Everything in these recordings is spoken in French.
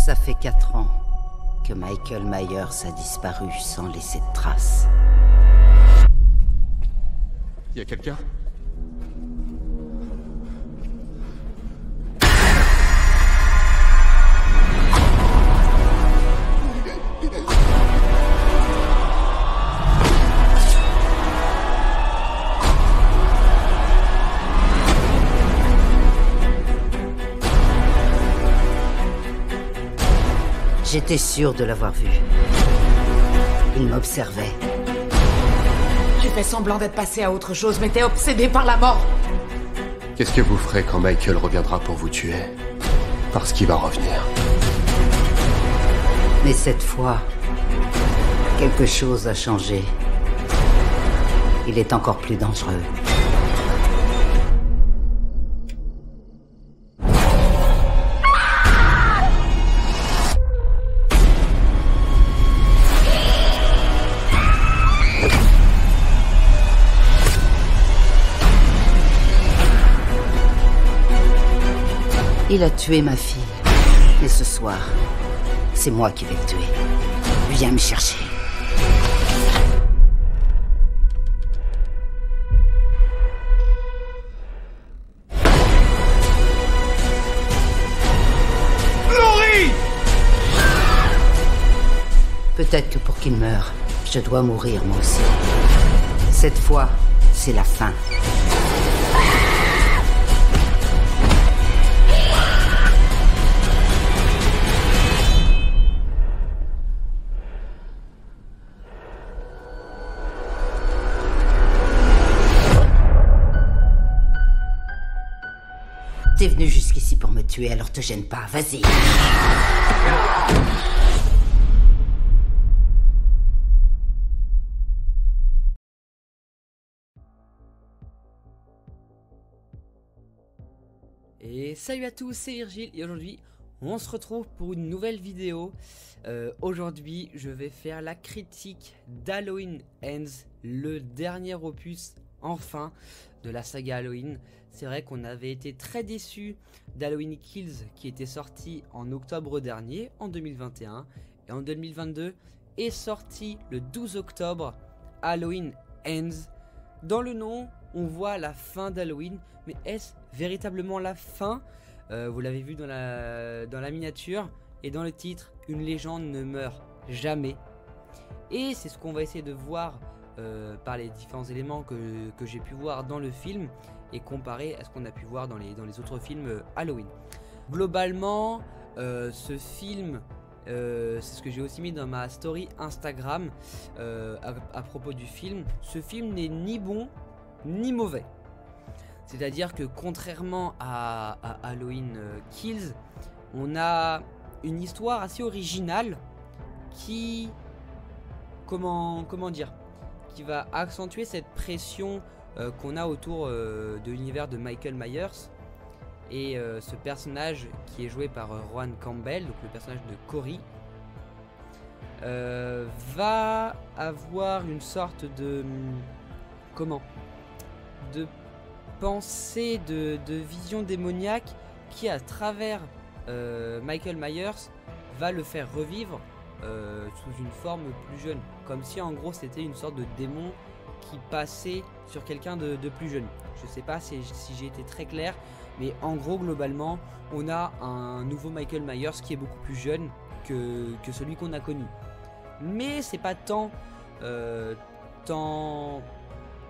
Ça fait 4 ans que Michael Myers a disparu sans laisser de traces. Y a quelqu'un? J'étais sûr de l'avoir vu. Il m'observait. Tu fais semblant d'être passé à autre chose, mais t'es obsédé par la mort. Qu'est-ce que vous ferez quand Michael reviendra pour vous tuer? Parce qu'il va revenir. Mais cette fois, quelque chose a changé. Il est encore plus dangereux. Il a tué ma fille. Et ce soir, c'est moi qui vais le tuer. Viens me chercher. Laurie! Peut-être que pour qu'il meure, je dois mourir moi aussi. Cette fois, c'est la fin. T'es venu jusqu'ici pour me tuer, alors te gêne pas, vas-y. Et salut à tous, c'est Virgile et aujourd'hui on se retrouve pour une nouvelle vidéo. Aujourd'hui je vais faire la critique d'Halloween Ends, le dernier opus enfin de la saga Halloween. C'est vrai qu'on avait été très déçus d'Halloween Kills qui était sorti en octobre dernier, en 2021. Et en 2022 est sorti le 12 octobre Halloween Ends. Dans le nom, on voit la fin d'Halloween, mais est-ce véritablement la fin? Vous l'avez vu dans la miniature et dans le titre, une légende ne meurt jamais. Et c'est ce qu'on va essayer de voir par les différents éléments que j'ai pu voir dans le film et comparer à ce qu'on a pu voir dans les autres films Halloween. Globalement, ce film, c'est ce que j'ai aussi mis dans ma story Instagram à propos du film. Ce film n'est ni bon ni mauvais. C'est-à-dire que contrairement à Halloween Kills, on a une histoire assez originale qui, comment dire, qui va accentuer cette pression qu'on a autour de l'univers de Michael Myers. Et ce personnage qui est joué par Rohan Campbell, donc le personnage de Cory, va avoir une sorte de pensée, de vision démoniaque qui, à travers Michael Myers, va le faire revivre sous une forme plus jeune, comme si en gros c'était une sorte de démon qui passait sur quelqu'un de plus jeune. Je sais pas si j'ai été très clair, mais en gros globalement on a un nouveau Michael Myers qui est beaucoup plus jeune que celui qu'on a connu. Mais c'est pas tant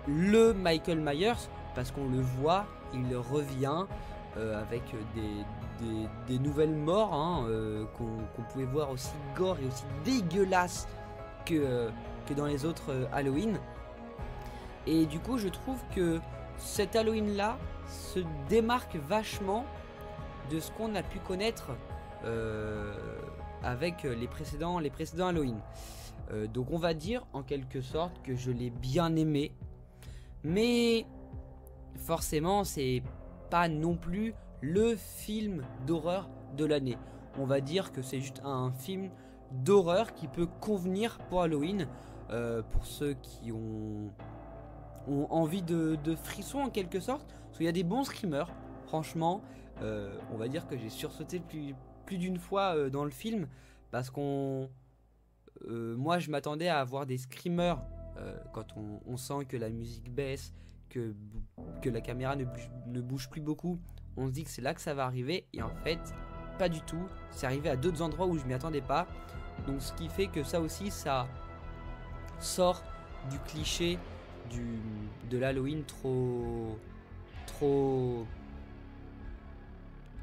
le Michael Myers, parce qu'on le voit, il revient avec des nouvelles morts qu'on pouvait voir aussi gore et aussi dégueulasses que dans les autres Halloween. Et du coup je trouve que cet Halloween là se démarque vachement de ce qu'on a pu connaître avec les précédents Halloween. Donc on va dire en quelque sorte que je l'ai bien aimé, mais forcément c'est pas non plus le film d'horreur de l'année. On va dire que c'est juste un film d'horreur qui peut convenir pour Halloween, pour ceux qui ont envie de frissons en quelque sorte, parce qu'il y a des bons screamers. Franchement, on va dire que j'ai sursauté plus d'une fois dans le film, parce qu'on... moi je m'attendais à avoir des screamers quand on sent que la musique baisse, que la caméra ne bouge plus beaucoup. On se dit que c'est là que ça va arriver, et en fait pas du tout. C'est arrivé à d'autres endroits où je m'y attendais pas. Donc ce qui fait que ça aussi, ça sort du cliché de l'Halloween trop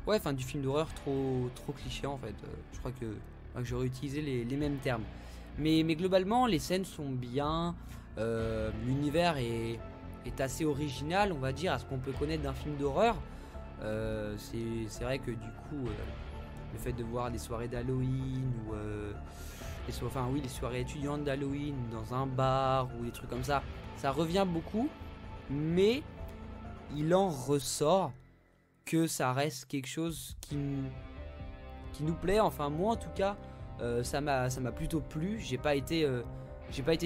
ouais, enfin du film d'horreur trop cliché en fait. Je crois que j'aurais utilisé les mêmes termes. Mais globalement, les scènes sont bien. L'univers est assez original, on va dire, à ce qu'on peut connaître d'un film d'horreur. C'est vrai que du coup, le fait de voir des soirées d'Halloween ou les soirées étudiantes d'Halloween dans un bar ou des trucs comme ça, ça revient beaucoup, mais il en ressort que ça reste quelque chose qui nous plaît. Enfin moi en tout cas, ça m'a plutôt plu. J'ai pas été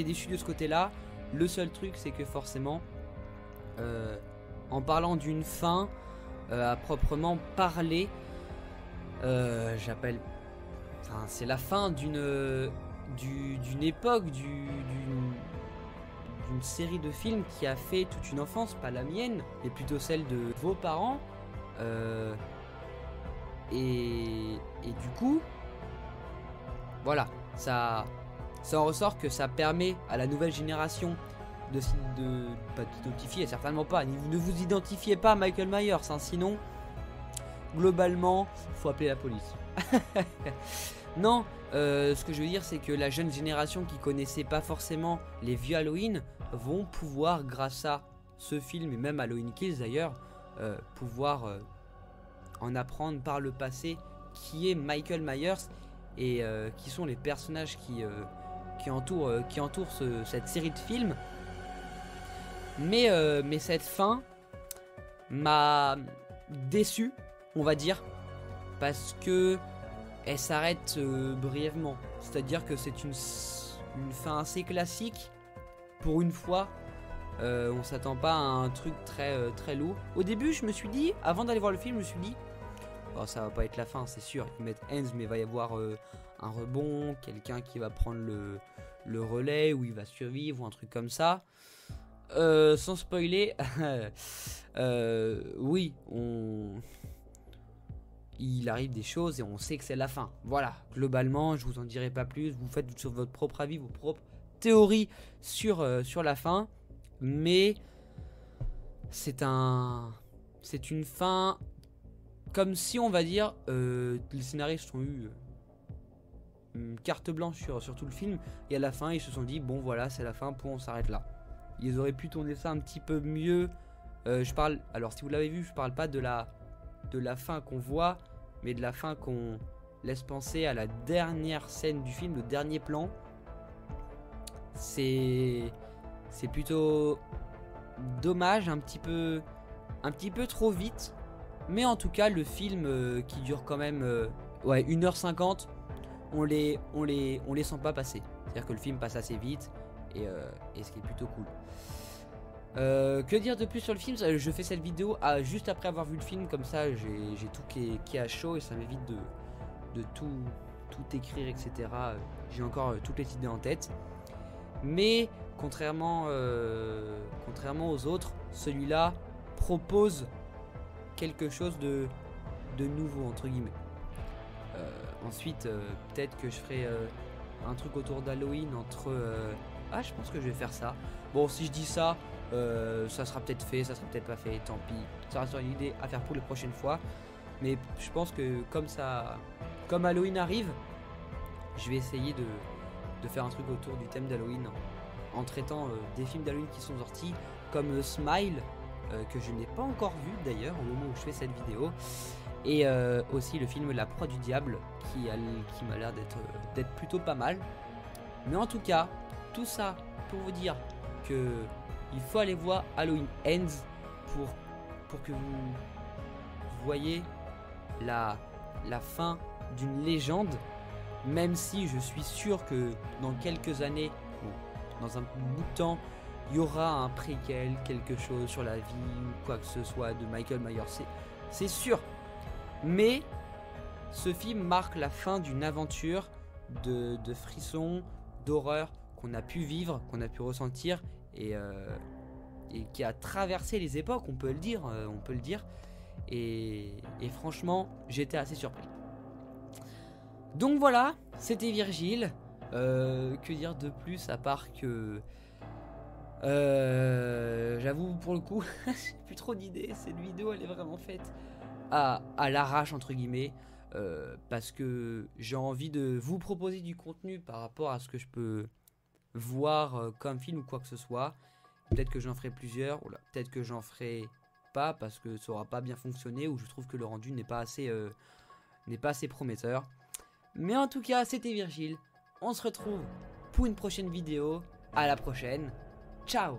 déçu de ce côté-là. Le seul truc, c'est que forcément, en parlant d'une fin à proprement parler, c'est la fin d'une époque, d'une série de films qui a fait toute une enfance, pas la mienne, mais plutôt celle de vos parents. Et du coup, voilà, ça en ressort que ça permet à la nouvelle génération de pas d'identifier, certainement pas. Ne vous identifiez pas à Michael Myers, hein, sinon, globalement, faut appeler la police. Non, ce que je veux dire, c'est que la jeune génération qui connaissait pas forcément les vieux Halloween vont pouvoir, grâce à ce film et même Halloween Kills d'ailleurs, pouvoir en apprendre par le passé qui est Michael Myers et qui sont les personnages qui entourent cette série de films. Mais cette fin m'a déçu, on va dire, parce que elle s'arrête brièvement. C'est-à-dire que c'est une fin assez classique. Pour une fois, on s'attend pas à un truc très lourd. Au début, je me suis dit, avant d'aller voir le film, je me suis dit, oh, ça va pas être la fin, c'est sûr. Ils mettent Hans, mais il va y avoir un rebond, quelqu'un qui va prendre le relais, ou il va survivre, ou un truc comme ça. Sans spoiler, oui, il arrive des choses et on sait que c'est la fin. Voilà, globalement, je vous en dirai pas plus. Vous faites sur votre propre avis, vos propres théories sur la fin. Mais c'est une fin comme si, on va dire, les scénaristes ont eu une carte blanche sur tout le film. Et à la fin, ils se sont dit, bon voilà, c'est la fin, on s'arrête là. Ils auraient pu tourner ça un petit peu mieux. Alors si vous l'avez vu, je parle pas de la fin qu'on voit, mais de la fin qu'on laisse penser à la dernière scène du film, le dernier plan. C'est plutôt dommage, un petit peu trop vite. Mais en tout cas, le film qui dure quand même 1h50, on les sent pas passer. C'est-à-dire que le film passe assez vite et ce qui est plutôt cool. Que dire de plus sur le film? Je fais cette vidéo juste après avoir vu le film, comme ça j'ai tout qui est à chaud et ça m'évite de tout écrire, etc. J'ai encore toutes les idées en tête. Mais contrairement aux autres, celui-là propose quelque chose de nouveau, entre guillemets. Ensuite, peut-être que je ferai un truc autour d'Halloween je pense que je vais faire ça. Bon, si je dis ça, ça sera peut-être fait, ça sera peut-être pas fait, tant pis. Ça restera une idée à faire pour les prochaines fois. Mais je pense que comme Halloween arrive, je vais essayer de faire un truc autour du thème d'Halloween en traitant des films d'Halloween qui sont sortis, comme Smile, que je n'ai pas encore vu d'ailleurs au moment où je fais cette vidéo, et aussi le film La Proie du Diable qui m'a l'air d'être plutôt pas mal. Mais en tout cas, tout ça pour vous dire que il faut aller voir Halloween Ends pour que vous voyez la fin d'une légende, même si je suis sûr que dans quelques années, dans un bout de temps, il y aura un préquel, quelque chose sur la vie ou quoi que ce soit de Michael Myers, c'est sûr. Mais Ce film marque la fin d'une aventure de frissons, d'horreur qu'on a pu vivre, qu'on a pu ressentir et qui a traversé les époques, on peut le dire, et franchement j'étais assez surpris. Donc voilà, c'était Virgile. Que dire de plus à part que j'avoue pour le coup j'ai plus trop d'idées. Cette vidéo elle est vraiment faite à l'arrache entre guillemets, parce que j'ai envie de vous proposer du contenu par rapport à ce que je peux voir comme film ou quoi que ce soit. Peut-être que j'en ferai plusieurs, ou peut-être que j'en ferai pas parce que ça aura pas bien fonctionné, ou je trouve que le rendu n'est pas assez prometteur. Mais en tout cas c'était Virgile. On se retrouve pour une prochaine vidéo. À la prochaine. Ciao.